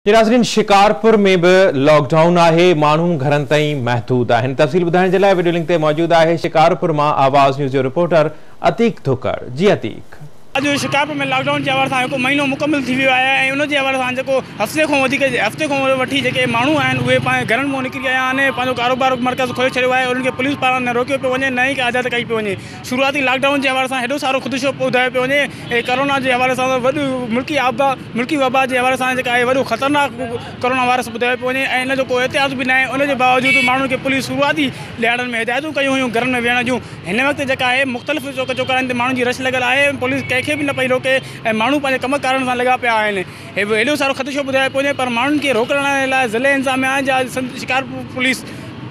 नाज़रीन, शिकारपुर में भी लॉकडाउन है। मानू घर ताईं महदूद आहिनि। तफ़सील ॿुधाइण जे लाइ वीडियो लिंक ते मौजूद है शिकारपुर में आवाज़ न्यूज़ जो रिपोर्टर अतीक थोकर। जी अतीक, अॼु शिकारपुर में लॉकडाउन जे हवाले सां हिकु महीनो मुकमिल थी वियो आहे ऐं उन जे हवाले सां जेको हफ़्ते खां वठी जेके माण्हू आहिनि उहे पंहिंजे घरनि मां निकिरी आया आहिनि। पंहिंजो कारोबार मर्कज़ खोले छॾियो आहे। उन्हनि खे पुलिस पारां न रोकियो पियो वञे, न ई आज़ादु कई पियो वञे। शुरूआती लॉकडाउन जे हवाले सां हेॾो सारो ख़ुदशो ॿुधायो पियो वञे ऐं कोरोना जे हवाले सां वॾी मुल्की वबा जे हवाले सां जेका आहे वॾो ख़तरनाक कोरोना वायरस ॿुधायो पियो वञे ऐं इन जो को एहतियात बि न आहे। उन जे बावजूदि माण्हुनि खे पुलिस शुरूआती ॾियारनि में हिदायतूं कयूं हुयूं घरनि में वेहण जूं। हिन वक़्तु जेका आहे मुख़्तलिफ़ चौक चौकाइनि ते माण्हुनि जी रश लॻल आहे। पुलिस कंहिंखे बि न पई रोके ऐं माण्हू पंहिंजे कम कारण सां लॻा पिया आहिनि। हेॾो सारो ख़दशो ॿुधायो पियो वञे, पर माण्हुनि खे रोकण लाइ ज़िले इंतिज़ामिया जा शिकारपुर पुलिस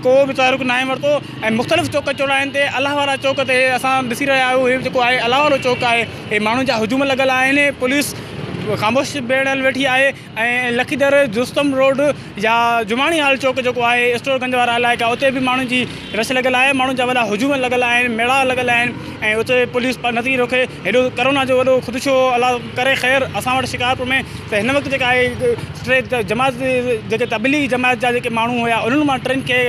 को बि तहरीक न आहे वरितो ऐं मुख़्तलिफ़ चौक चौराहनि ते अलाह वारा चौक ते असां ॾिसी रहिया आहियूं। हे जेको आहे अलाह वारो चौक आहे, हे माण्हुनि जा हुजूम लॻल आहिनि। पुलिस ख़ामोश बेड़ल वेठी आहे ऐं लखीदर जुस्तम रोड या जुमाणी हाल चौक जेको आहे स्टोरगंज वारा इलाइक़ा, उते बि माण्हुनि जी रश लॻल आहे। माण्हुनि जा वॾा हुजूम लॻल आहिनि, मेड़ा लॻल आहिनि ऐं उते पुलिस नथी रोके। हेॾो कोरोना जो वॾो ख़ुदशो अलाह करे ख़ैर असां वटि शिकारपुर में त हिन वक़्तु जेका आहे टे जमात जेके तबलीगी जमात जा जेके माण्हू हुया उन्हनि मां टिनि खे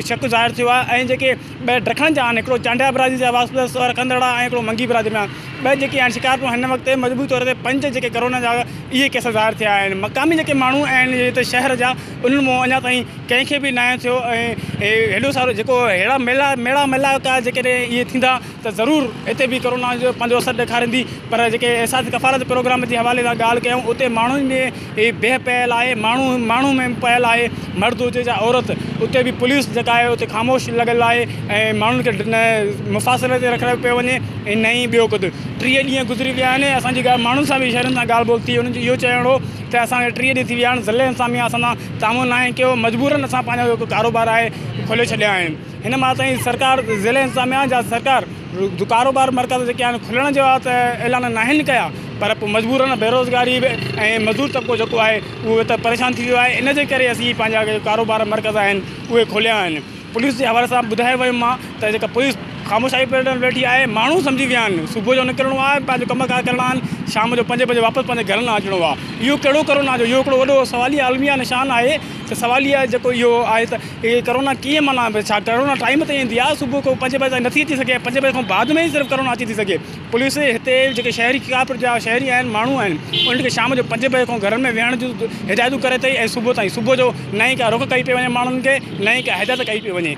शक ज़ाहिर थियो आहे ऐं जेके ॿ ड्रखण जा आहिनि, हिकिड़ो चांडिया बिरादरी जा वापसि रखंदड़ आहे ऐं हिकिड़ो मंगी बिरादरी में ॿ जेके आहिनि शिकारपुर हिन वक़्तु मजबूत तौर ते 5 जेके कोरोना जा इहे केस ज़ाहिर थिया आहिनि। मक़ामी जेके माण्हू आहिनि हिते शहर जा उन्हनि मां अञा ताईं कंहिंखे बि न थियो ऐं हेॾो सारो जेको अहिड़ा मेड़ा मेला जेके इहे थींदा त ज़रूरु हिते बि कोरोना जो पंहिंजो असरु ॾेखारींदी। पर जेके एहसास कफ़ालत प्रोग्राम जे हवाले सां ॻाल्हि कयूं, उते माण्हुनि में बेह पयल आहे, माण्हू में पयल आहे, मर्द हुजे या औरत। उते बि पुलिस जेका आहे उते ख़ामोश लॻल आहे ऐं माण्हुनि खे मुफ़ासिले ते रखियो पियो वञे ऐं न ई ॿियो कुझु। 3 ॾींहं गुज़री विया आहिनि। असांजी माण्हुनि सां बि शहरनि सां ॻाल्हि ॿोल थी, उन्हनि जो इहो चवणु हो त असांखे 3 ॾींहं थी विया आहिनि, ज़िले इंतिज़ामिया असां सां तामुन न आहे कयो, मजबूरन असां पंहिंजो जेको कारोबार आहे खोले छॾिया आहिनि। हिन मां ताईं सरकार ज़िले इंतिज़ामिया जा सरकार कारोबार मर्कज़ जेके आहिनि खुलण जो त ऐलान न आहिनि कया, पर पोइ मजबूरन बेरोज़गारी ऐं मज़दूर तबिको जेको आहे उहो त परेशान थी वियो आहे। इन जे करे असीं पंहिंजा कारोबार मर्कज़ आहिनि उहे खोलिया आहिनि। पुलिस जे हवाले सां ॿुधायो वियो मां त जेका पुलिस ख़ामोशाई पे वेठी आहे, माण्हू सम्झी विया आहिनि सुबुह जो निकिरणो आहे, पंहिंजो कमकार करणा आहिनि, शाम जो 5 बजे वापसि पंहिंजे घरनि अचिणो आहे। इहो कहिड़ो कोरोना जो इहो हिकिड़ो वॾो सवालिया अलमिया निशान आहे त सवालिया जेको इहो आहे त इहे कोरोना कीअं माना छा कोरोना टाइम ते ईंदी आहे, सुबुह खां 5 बजे ताईं नथी अची सघे, 5 बजे खां बाद में ई सिर्फ़ु कोरोना अची थी सघे। पुलिस हिते जेके शहरी शिकारपुर जा शहरी आहिनि माण्हू आहिनि उन्हनि खे शाम जो 5 बजे खां घरनि में वेहण जूं हिदायतूं करे अथई ऐं सुबुह जो न ई का रोक कई पई वञे, माण्हुनि खे न ई का हिदायत कई पई वञे।